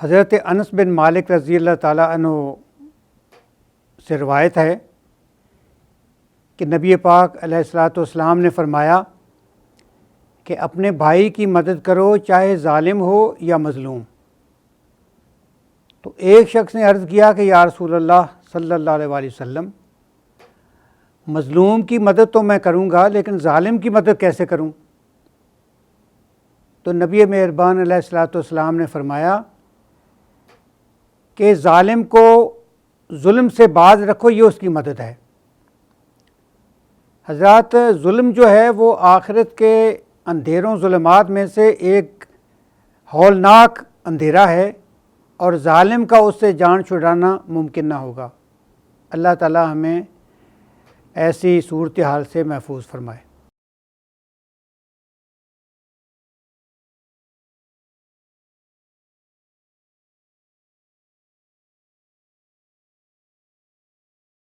حضرت انس بن مالک رضی اللہ تعالیٰ عنہ سے روایت ہے کہ نبی پاک علیہ الصلاۃ والسلام نے فرمایا کہ اپنے بھائی کی مدد کرو چاہے ظالم ہو یا مظلوم۔ تو ایک شخص نے عرض کیا کہ یا رسول اللہ صلی اللہ علیہ وآلہ وسلم، مظلوم کی مدد تو میں کروں گا لیکن ظالم کی مدد کیسے کروں؟ تو نبی مہربان علیہ الصلاۃ والسلام نے فرمایا کہ ظالم کو ظلم سے باز رکھو، یہ اس کی مدد ہے۔ حضرات، ظلم جو ہے وہ آخرت کے اندھیروں ظلمات میں سے ایک ہولناک اندھیرا ہے، اور ظالم کا اس سے جان چھڑانا ممکن نہ ہوگا۔ اللہ تعالی ہمیں ایسی صورتحال سے محفوظ فرمائے۔